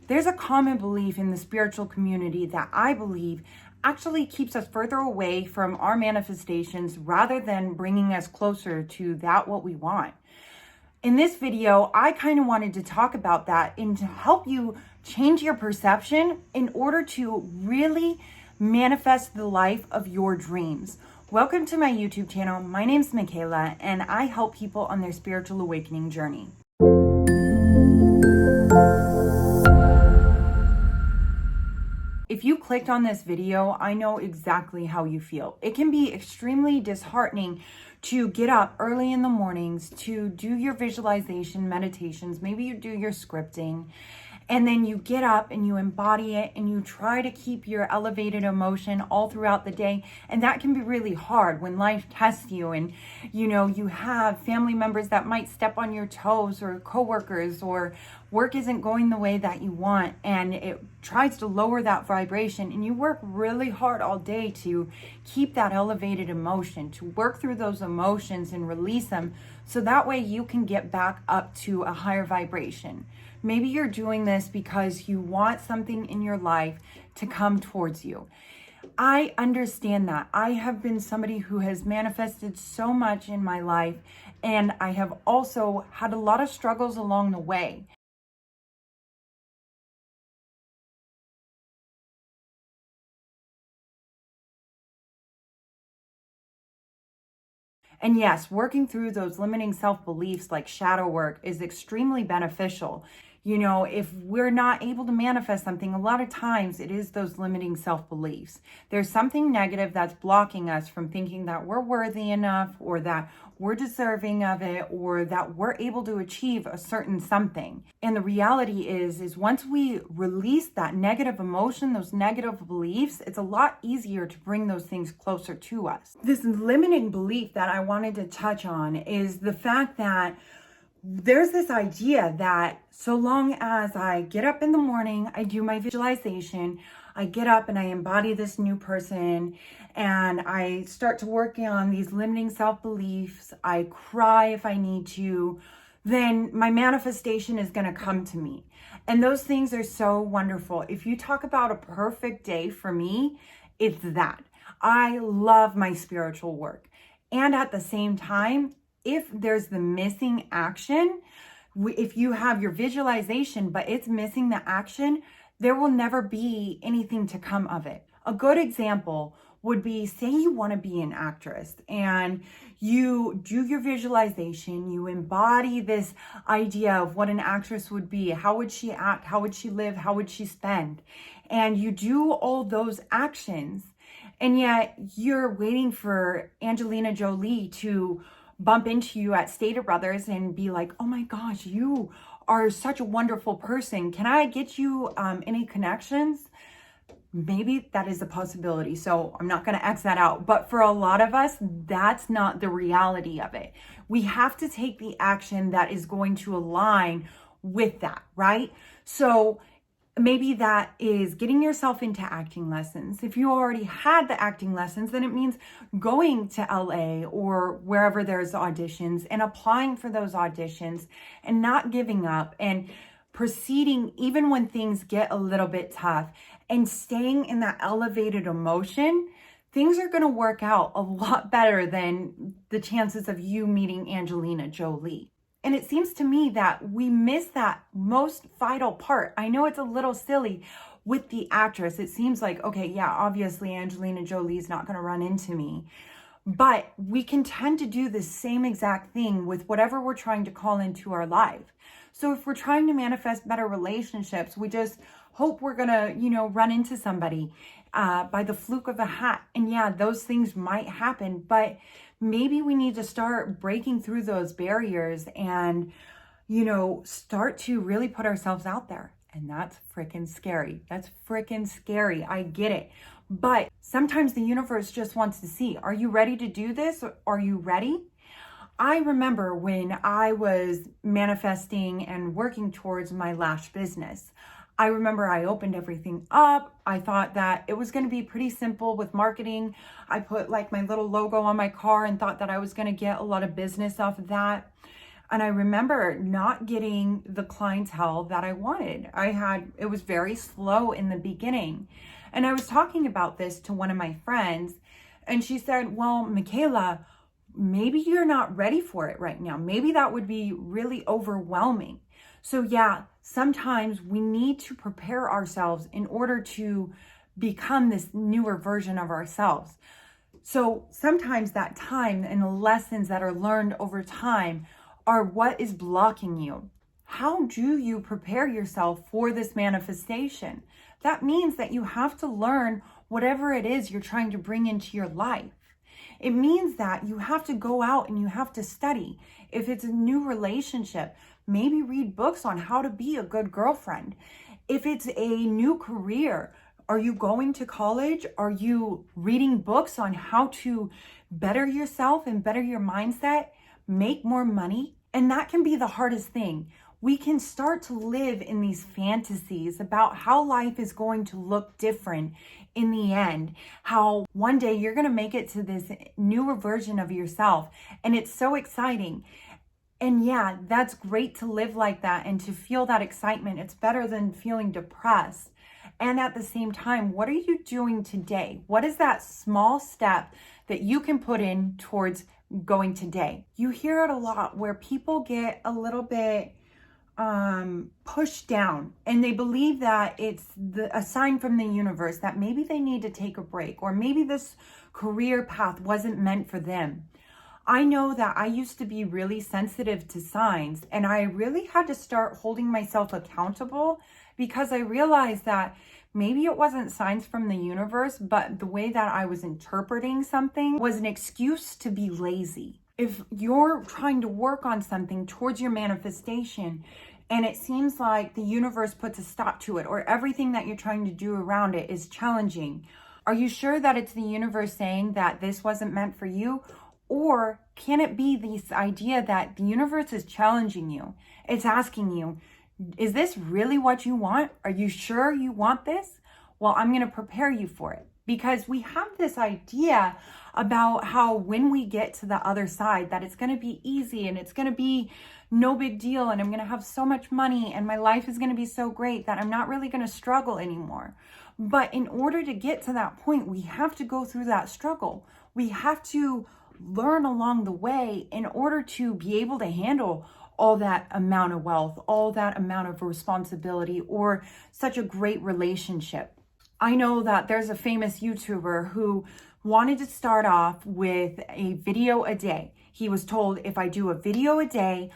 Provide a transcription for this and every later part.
There's a common belief in the spiritual community that I believe actually keeps us further away from our manifestations rather than bringing us closer to that what we want. In this video, I kind of wanted to talk about that and to help you change your perception in order to really manifest the life of your dreams. Welcome to my YouTube channel. My name's Michaela, and I help people on their spiritual awakening journey. If you clicked on this video, I know exactly how you feel. It can be extremely disheartening to get up early in the mornings to do your visualization meditations. Maybe you do your scripting, and then you get up and you embody it and you try to keep your elevated emotion all throughout the day. And that can be really hard when life tests you and you have family members that might step on your toes, or coworkers, or work isn't going the way that you want and it tries to lower that vibration, and you work really hard all day to keep that elevated emotion, to work through those emotions and release them so that way you can get back up to a higher vibration. Maybe you're doing this because you want something in your life to come towards you. I understand that. I have been somebody who has manifested so much in my life, and I have also had a lot of struggles along the way. And yes, working through those limiting self-beliefs like shadow work is extremely beneficial. If we're not able to manifest something, a lot of times it is those limiting self-beliefs. There's something negative that's blocking us from thinking that we're worthy enough, or that we're deserving of it, or that we're able to achieve a certain something. And the reality is once we release that negative emotion, those negative beliefs, it's a lot easier to bring those things closer to us. This limiting belief that I wanted to touch on is the fact that there's this idea that so long as I get up in the morning, I do my visualization, I get up and I embody this new person, and I start to work on these limiting self-beliefs, I cry if I need to, then my manifestation is going to come to me. And those things are so wonderful. If you talk about a perfect day for me, it's that. I love my spiritual work. And at the same time, if there's the missing action, if you have your visualization, but it's missing the action, there will never be anything to come of it. A good example would be, say you want to be an actress and you do your visualization, you embody this idea of what an actress would be. How would she act? How would she live? How would she spend? And you do all those actions, and yet you're waiting for Angelina Jolie to bump into you at Stater Brothers and be like, oh my gosh, you are such a wonderful person. Can I get you any connections? Maybe that is a possibility. So I'm not going to X that out. But for a lot of us, that's not the reality of it. We have to take the action that is going to align with that, right? So maybe that is getting yourself into acting lessons. If you already had the acting lessons, then it means going to LA or wherever there's auditions and applying for those auditions and not giving up and proceeding even when things get a little bit tough and staying in that elevated emotion. Things are going to work out a lot better than the chances of you meeting Angelina Jolie. And it seems to me that we miss that most vital part. I know it's a little silly with the actress. It seems like, okay, yeah, obviously Angelina Jolie is not going to run into me. But we can tend to do the same exact thing with whatever we're trying to call into our life. So if we're trying to manifest better relationships, we just hope we're going to, run into somebody by the fluke of a hat. And yeah, those things might happen, but maybe we need to start breaking through those barriers and, start to really put ourselves out there. And that's freaking scary. That's freaking scary. I get it. But sometimes the universe just wants to see, are you ready to do this? Are you ready? I remember when I was manifesting and working towards my lash business. I remember I opened everything up. I thought that it was going to be pretty simple with marketing. I put like my little logo on my car and thought that I was going to get a lot of business off of that. And I remember not getting the clientele that I wanted. It was very slow in the beginning. And I was talking about this to one of my friends, and she said, well, Michaela, maybe you're not ready for it right now. Maybe that would be really overwhelming. So yeah, sometimes we need to prepare ourselves in order to become this newer version of ourselves. So sometimes that time and the lessons that are learned over time are what is blocking you. How do you prepare yourself for this manifestation? That means that you have to learn whatever it is you're trying to bring into your life. It means that you have to go out and you have to study. If it's a new relationship, maybe read books on how to be a good girlfriend. If it's a new career, are you going to college? Are you reading books on how to better yourself and better your mindset, make more money? And that can be the hardest thing. We can start to live in these fantasies about how life is going to look different in the end, how one day you're going to make it to this newer version of yourself. And it's so exciting. And yeah, that's great to live like that and to feel that excitement. It's better than feeling depressed. And at the same time, what are you doing today? What is that small step that you can put in towards going today? You hear it a lot where people get a little bit pushed down and they believe that it's a sign from the universe that maybe they need to take a break, or maybe this career path wasn't meant for them. I know that I used to be really sensitive to signs, and I really had to start holding myself accountable because I realized that maybe it wasn't signs from the universe, but the way that I was interpreting something was an excuse to be lazy. If you're trying to work on something towards your manifestation and it seems like the universe puts a stop to it, or everything that you're trying to do around it is challenging, are you sure that it's the universe saying that this wasn't meant for you? Or can it be this idea that the universe is challenging you? It's asking you, is this really what you want? Are you sure you want this? Well, I'm going to prepare you for it. Because we have this idea about how when we get to the other side, that it's going to be easy and it's going to be no big deal, and I'm going to have so much money and my life is going to be so great that I'm not really going to struggle anymore. But in order to get to that point, we have to go through that struggle. We have to learn along the way in order to be able to handle all that amount of wealth, all that amount of responsibility, or such a great relationship. I know that there's a famous YouTuber who wanted to start off with a video a day. He was told, if I do a video a day,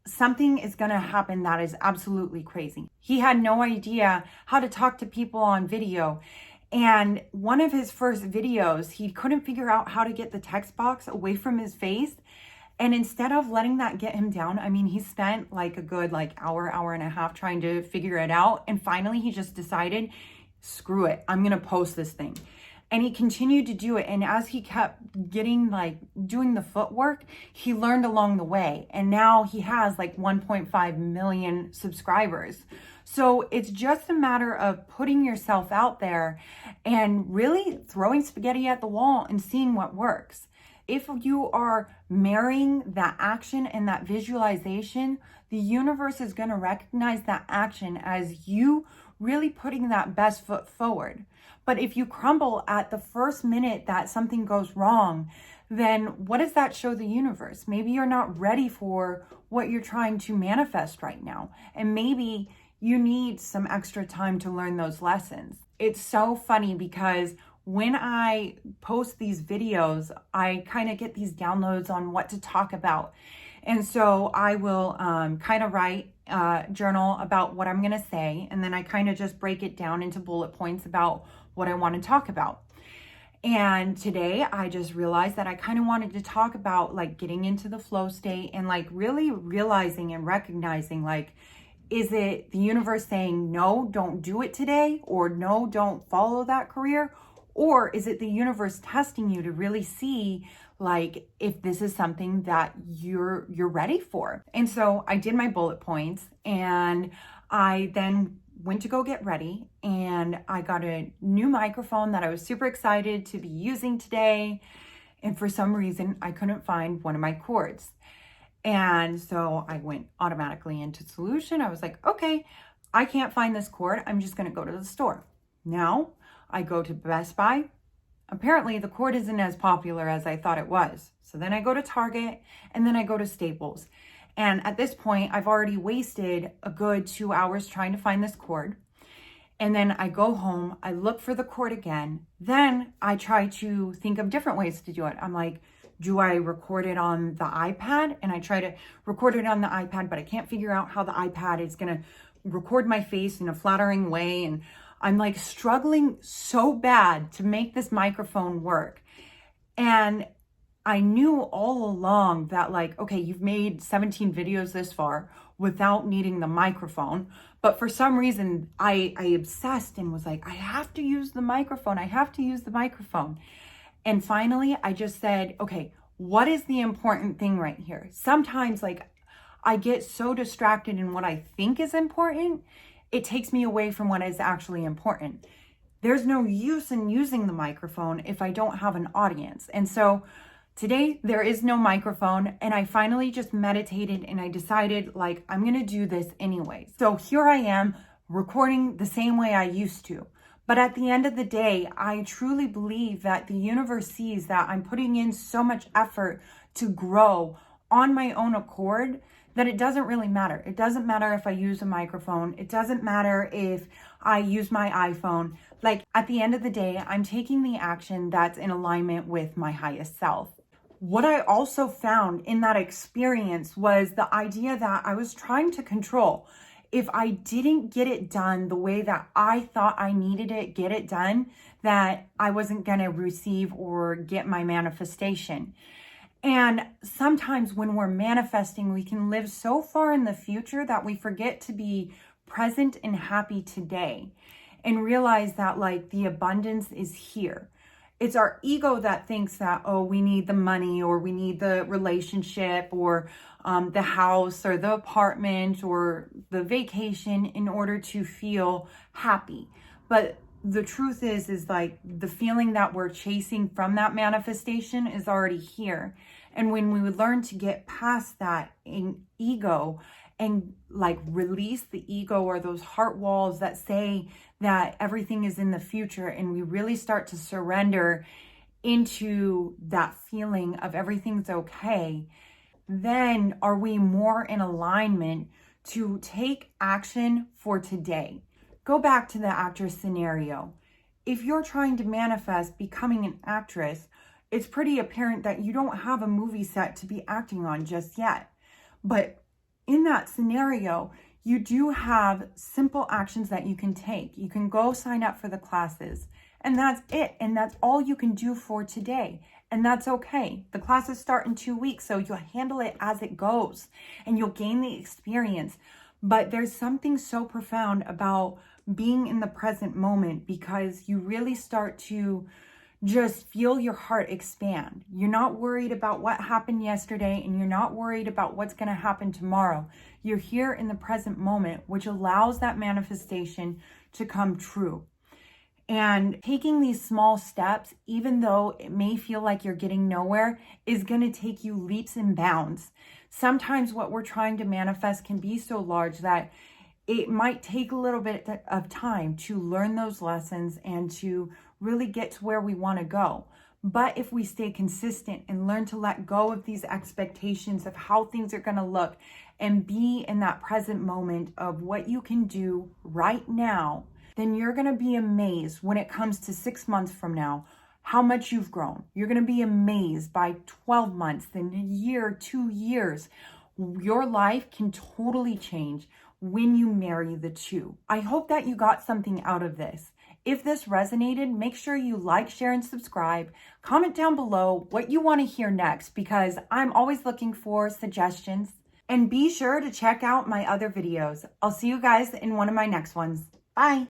something is going to happen that is absolutely crazy. He had no idea how to talk to people on video. And one of his first videos, he couldn't figure out how to get the text box away from his face. And instead of letting that get him down, I mean, he spent like a good hour and a half trying to figure it out. And finally, he just decided, screw it, I'm going to post this thing. And he continued to do it. And as he kept getting doing the footwork, he learned along the way. And now he has 1.5 million subscribers. So it's just a matter of putting yourself out there and really throwing spaghetti at the wall and seeing what works. If you are marrying that action and that visualization, the universe is going to recognize that action as you really putting that best foot forward. But if you crumble at the first minute that something goes wrong, then what does that show the universe? Maybe you're not ready for what you're trying to manifest right now. And maybe you need some extra time to learn those lessons. It's so funny because when I post these videos, I kind of get these downloads on what to talk about. And so I will kind of write a journal about what I'm going to say. And then I kind of just break it down into bullet points about what I want to talk about. And today I just realized that I kind of wanted to talk about getting into the flow state and really realizing and recognizing is it the universe saying, no, don't do it today, or no, don't follow that career? Or is it the universe testing you to really see if this is something that you're ready for? And so I did my bullet points, and I then went to go get ready, and I got a new microphone that I was super excited to be using today. And for some reason, I couldn't find one of my cords. And so I went automatically into solution. I was like, okay, I can't find this cord. I'm just going to go to the store. Now I go to Best Buy. Apparently the cord isn't as popular as I thought it was. So then I go to Target, and then I go to Staples. And at this point, I've already wasted a good 2 hours trying to find this cord. And then I go home, I look for the cord again. Then I try to think of different ways to do it. I'm like, do I record it on the iPad? And I try to record it on the iPad, but I can't figure out how the iPad is gonna record my face in a flattering way. And I'm like struggling so bad to make this microphone work. And I knew all along that, like, okay, you've made 17 videos this far without needing the microphone. But for some reason, I obsessed and was like, I have to use the microphone. I have to use the microphone. And finally, I just said, okay, what is the important thing right here? Sometimes, like, I get so distracted in what I think is important, it takes me away from what is actually important. There's no use in using the microphone if I don't have an audience. And so today there is no microphone, and I finally just meditated and I decided, like, I'm gonna do this anyways. So here I am recording the same way I used to. But at the end of the day, I truly believe that the universe sees that I'm putting in so much effort to grow on my own accord that it doesn't really matter. It doesn't matter if I use a microphone. It doesn't matter if I use my iPhone. Like, at the end of the day, I'm taking the action that's in alignment with my highest self. What I also found in that experience was the idea that I was trying to control. If I didn't get it done the way that I thought I needed it, get it done, that I wasn't going to receive or get my manifestation. And sometimes when we're manifesting, we can live so far in the future that we forget to be present and happy today and realize that, like, the abundance is here. It's our ego that thinks that, oh, we need the money, or we need the relationship, or the house or the apartment or the vacation in order to feel happy. But the truth is like, the feeling that we're chasing from that manifestation is already here. And when we learn to get past that ego and, like, release the ego or those heart walls that say that everything is in the future, and we really start to surrender into that feeling of everything's okay, then are we more in alignment to take action for today. Go back to the actress scenario. If you're trying to manifest becoming an actress, it's pretty apparent that you don't have a movie set to be acting on just yet. But in that scenario, you do have simple actions that you can take. You can go sign up for the classes, and that's it. And that's all you can do for today. And that's okay. The classes start in 2 weeks, so you'll handle it as it goes and you'll gain the experience. But there's something so profound about being in the present moment, because you really start to just feel your heart expand. You're not worried about what happened yesterday, and you're not worried about what's going to happen tomorrow. You're here in the present moment, which allows that manifestation to come true. And taking these small steps, even though it may feel like you're getting nowhere, is going to take you leaps and bounds. Sometimes what we're trying to manifest can be so large that it might take a little bit of time to learn those lessons and to really get to where we want to go. But if we stay consistent and learn to let go of these expectations of how things are going to look and be in that present moment of what you can do right now, then you're going to be amazed when it comes to 6 months from now how much you've grown. You're going to be amazed by 12 months, then a year, 2 years. Your life can totally change when you marry the two. I hope that you got something out of this. If this resonated, make sure you like, share, and subscribe. Comment down below what you want to hear next, because I'm always looking for suggestions. And be sure to check out my other videos. I'll see you guys in one of my next ones. Bye.